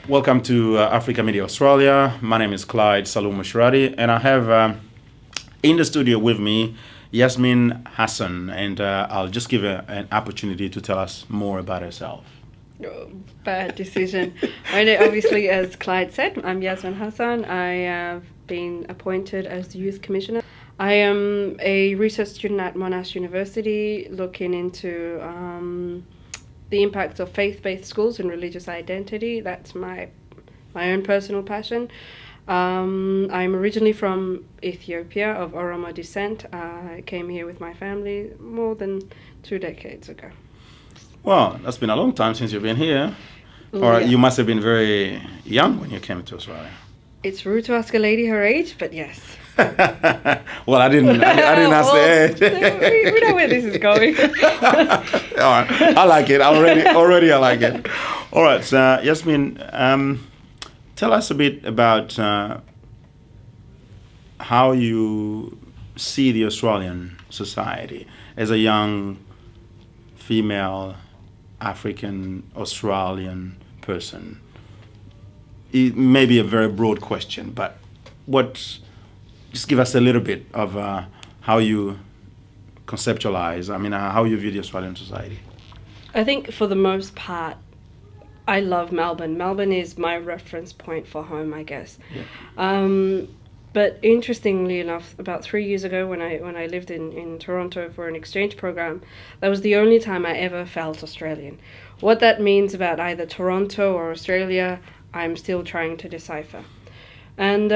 Welcome to Africa Media Australia. My name is Clyde Saluma Sharady, and I have in the studio with me Yasmin Hassan, and I'll just give her an opportunity to tell us more about herself. Oh, bad decision. I know, obviously, as Clyde said, I'm Yasmin Hassan. I have been appointed as the Youth Commissioner. I am a research student at Monash University looking into the impact of faith-based schools and religious identity. That's my own personal passion. I'm originally from Ethiopia, of Oromo descent. I came here with my family more than 2 decades ago. Well, that's been a long time since you've been here. Or you must have been very young when you came to Australia. It's rude to ask a lady her age, but yes. Well, I didn't ask the age. We know where this is going. All right, I like it. Already I like it. All right, so Yasmin, tell us a bit about how you see the Australian society as a young female African Australian person. It may be a very broad question, but just give us a little bit of how you conceptualize, how you view the Australian society. I think for the most part, I love Melbourne. Melbourne is my reference point for home, I guess. Yeah. But interestingly enough, about 3 years ago when I lived in Toronto for an exchange program, that was the only time I ever felt Australian. What that means about either Toronto or Australia, I'm still trying to decipher. And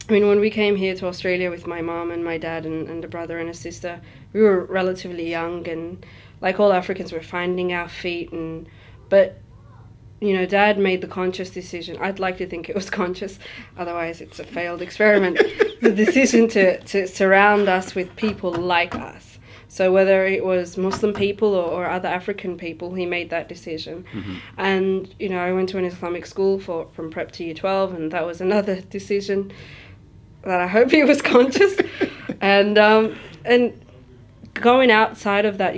when we came here to Australia with my mom and my dad and a brother and a sister, we were relatively young, and like all Africans, we're finding our feet. But Dad made the conscious decision. I'd like to think it was conscious, otherwise it's a failed experiment. The decision to surround us with people like us. So whether it was Muslim people or other African people, he made that decision. Mm-hmm. And I went to an Islamic school from prep to year 12, and that was another decision that I hope he was conscious. And going outside of that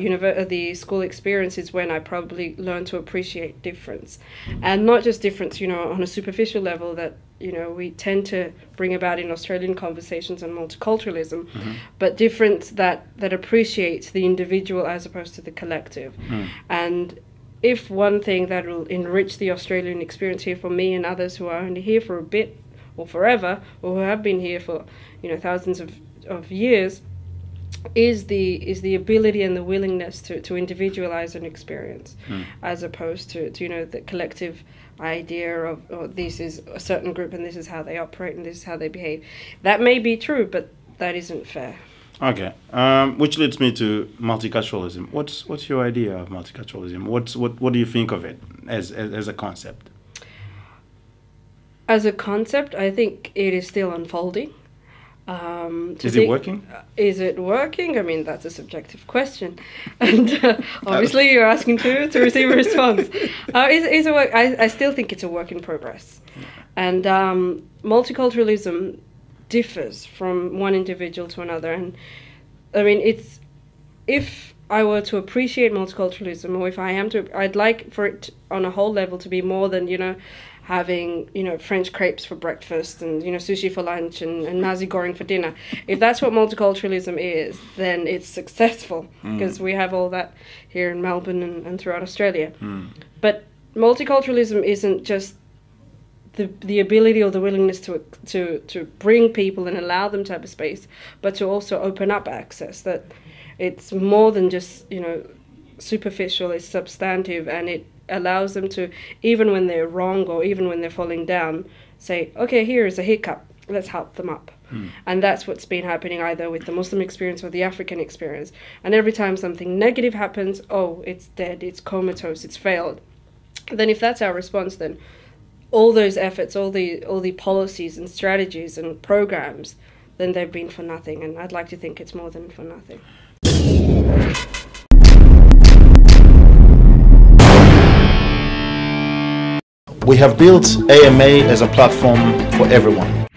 the school experience is when I probably learned to appreciate difference, and not just difference, on a superficial level that we tend to bring about in Australian conversations on multiculturalism, mm-hmm. but difference that appreciates the individual as opposed to the collective. Mm. And if one thing that will enrich the Australian experience here for me and others who are only here for a bit or forever, or who have been here for thousands of years, is the ability and the willingness to individualize an experience, as opposed to the collective idea of, oh, this is a certain group and this is how they operate and this is how they behave. That may be true, but that isn't fair. Okay, which leads me to multiculturalism. What's your idea of multiculturalism? What do you think of it as a concept? As a concept, I think it is still unfolding. Is it working? Is it working? That's a subjective question, and obviously you're asking to receive a response. Is it work? I still think it's a work in progress, and multiculturalism differs from one individual to another. And it's, if I were to appreciate multiculturalism, or if I am to, I'd like for it on a whole level to be more than having French crepes for breakfast and sushi for lunch and nasi goreng for dinner. If that's what multiculturalism is, then it's successful, because we have all that here in Melbourne and throughout Australia. But multiculturalism isn't just the ability or the willingness to bring people and allow them to have a space, but to also open up access. That it's more than just superficial, it's substantive, and it allows them to, even when they're wrong or even when they're falling down, say, okay, here is a hiccup, let's help them up. And that's what's been happening either with the Muslim experience or the African experience. And every time something negative happens, oh, it's dead, it's comatose, it's failed. Then if that's our response, then all those efforts, all the policies and strategies and programs, then they've been for nothing. And I'd like to think it's more than for nothing. We have built AMA as a platform for everyone.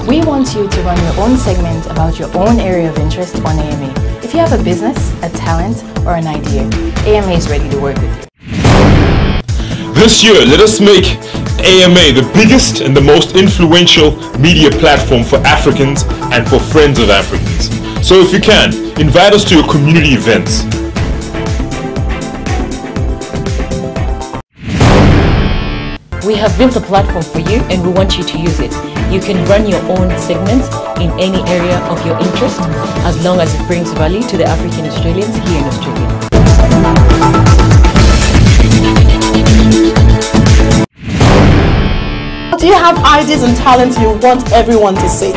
We want you to run your own segment about your own area of interest on AMA. If you have a business, a talent, or an idea, AMA is ready to work with you. This year, let us make AMA the biggest and the most influential media platform for Africans and for friends of Africans. So if you can, invite us to your community events. We have built a platform for you and we want you to use it. You can run your own segments in any area of your interest as long as it brings value to the African Australians here in Australia. Do you have ideas and talents you want everyone to see?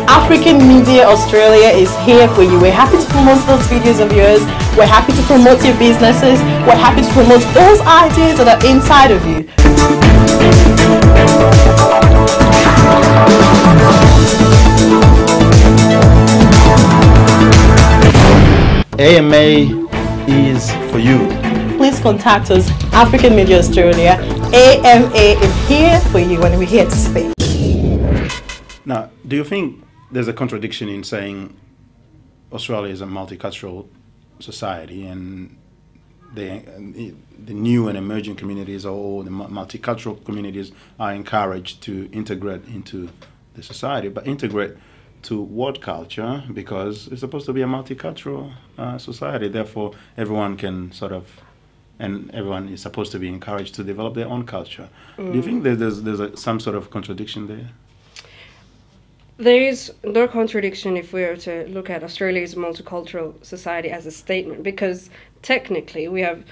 African Media Australia is here for you. We're happy to promote those videos of yours. We're happy to promote your businesses. We're happy to promote those ideas that are inside of you. AMA is for you. Please contact us, African Media Australia. AMA is here for you and we're here to stay. Now, do you think there's a contradiction in saying Australia is a multicultural society and the new and emerging communities or the multicultural communities are encouraged to integrate into the society, but integrate to what culture? Because it's supposed to be a multicultural society, therefore everyone can sort of, and everyone is supposed to be encouraged to develop their own culture. Do you think there's some sort of contradiction there? There is no contradiction if we were to look at Australia as a multicultural society as a statement, because technically we have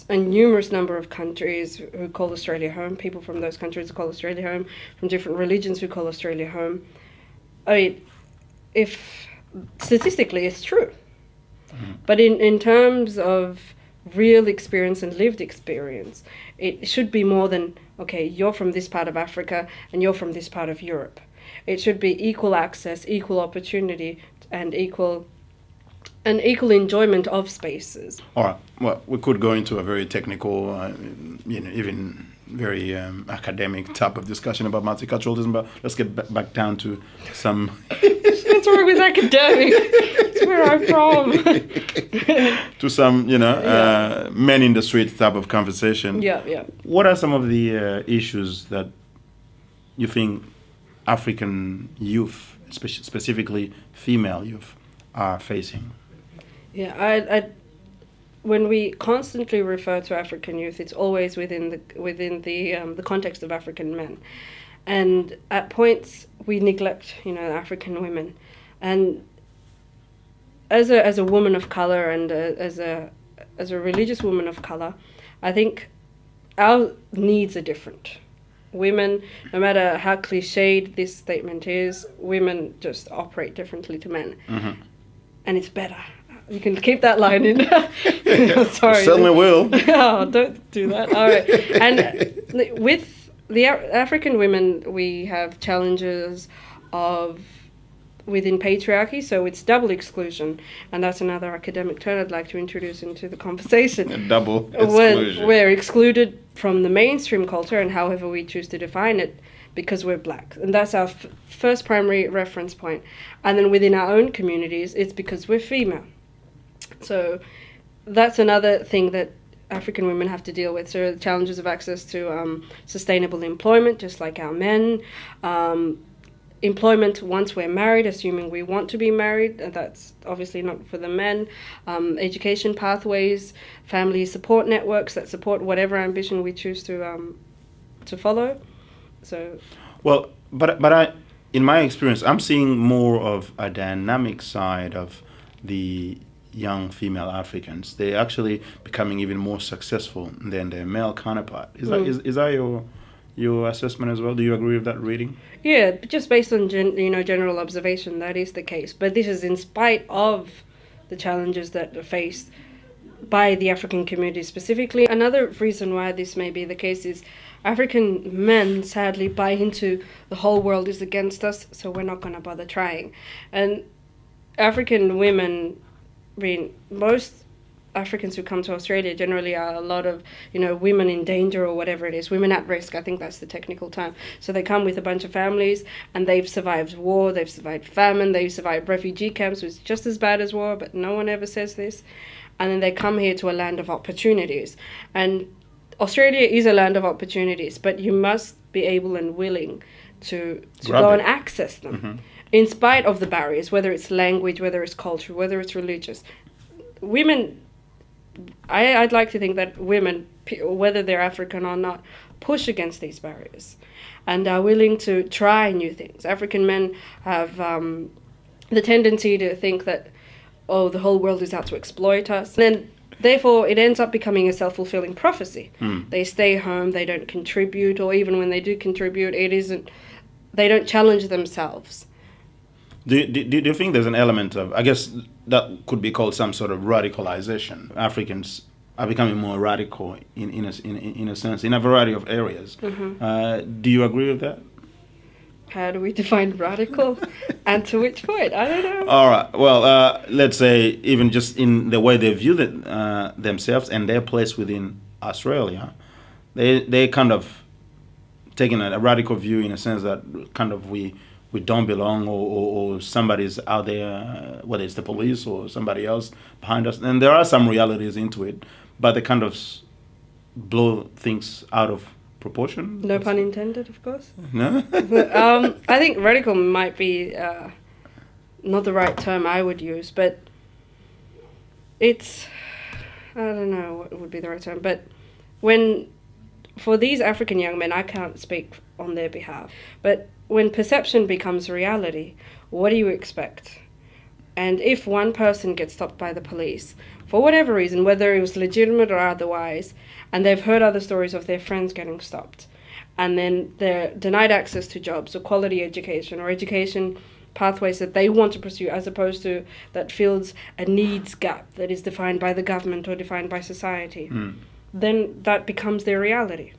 a numerous number of countries who call Australia home, people from those countries who call Australia home, from different religions who call Australia home. I mean, if statistically it's true, but in terms of real experience and lived experience, it should be more than, okay, you're from this part of Africa and you're from this part of Europe. It should be equal access, equal opportunity, and equal enjoyment of spaces. All right. Well, we could go into a very technical, even very academic type of discussion about multiculturalism, but let's get back down to some. What's wrong with academic? It's where I'm from. To some, men in the street type of conversation. Yeah. What are some of the issues that you think African youth, specifically female youth, are facing? Yeah, when we constantly refer to African youth, it's always within the context of African men, and at points we neglect African women, and as a woman of color and as a religious woman of color, I think our needs are different. Women, no matter how cliched this statement is, women just operate differently to men, and it's better. You can keep that line in. Sorry. Certainly will. Oh, don't do that. All right. And with the African women, we have challenges within patriarchy, so it's double exclusion, and that's another academic term I'd like to introduce into the conversation. A double exclusion. We're excluded from the mainstream culture, and however we choose to define it, because we're black, and that's our first primary reference point. And then within our own communities, it's because we're female. So that's another thing that African women have to deal with. So the challenges of access to sustainable employment, just like our men. Employment once we're married, assuming we want to be married, and that's obviously not for the men. Education pathways, family support networks that support whatever ambition we choose to follow. So, well, but in my experience, I'm seeing more of a dynamic side of the young female Africans. They're actually becoming even more successful than their male counterpart. Is that your assessment as well? Do you agree with that reading? Yeah, just based on general observation, that is the case. But this is in spite of the challenges that are faced by the African community specifically. Another reason why this may be the case is African men sadly buy into the whole world is against us, so we're not going to bother trying. And African women, most Africans who come to Australia generally are a lot of, women in danger or whatever it is, women at risk, I think that's the technical term. So they come with a bunch of families and they've survived war, they've survived famine, they've survived refugee camps, which is just as bad as war, but no one ever says this. And then they come here to a land of opportunities. And Australia is a land of opportunities, but you must be able and willing to Grab go it. and access them, in spite of the barriers, whether it's language, whether it's culture, whether it's religious. Women, I'd like to think that women, whether they're African or not, push against these barriers and are willing to try new things. African men have the tendency to think that, oh, the whole world is out to exploit us. And then, therefore, it ends up becoming a self-fulfilling prophecy. They stay home, they don't contribute, or even when they do contribute, they don't challenge themselves. Do you think there's an element of, I guess that could be called some sort of radicalization? Africans are becoming more radical in a sense, in a variety of areas. Do you agree with that? How do we define radical? And to which point? I don't know. All right. Well, let's say even just in the way they view themselves and their place within Australia, they kind of taking a radical view in a sense that kind of we don't belong, or somebody's out there, whether it's the police or somebody else behind us. And there are some realities into it, but they kind of blow things out of proportion. No pun intended, of course. No? I think radical might be not the right term I would use, but it's, I don't know what would be the right term, but for these African young men, I can't speak on their behalf, but when perception becomes reality, what do you expect? And if one person gets stopped by the police, for whatever reason, whether it was legitimate or otherwise, and they've heard other stories of their friends getting stopped, and then they're denied access to jobs or quality education or education pathways that they want to pursue, as opposed to that fills a needs gap that is defined by the government or defined by society, then that becomes their reality.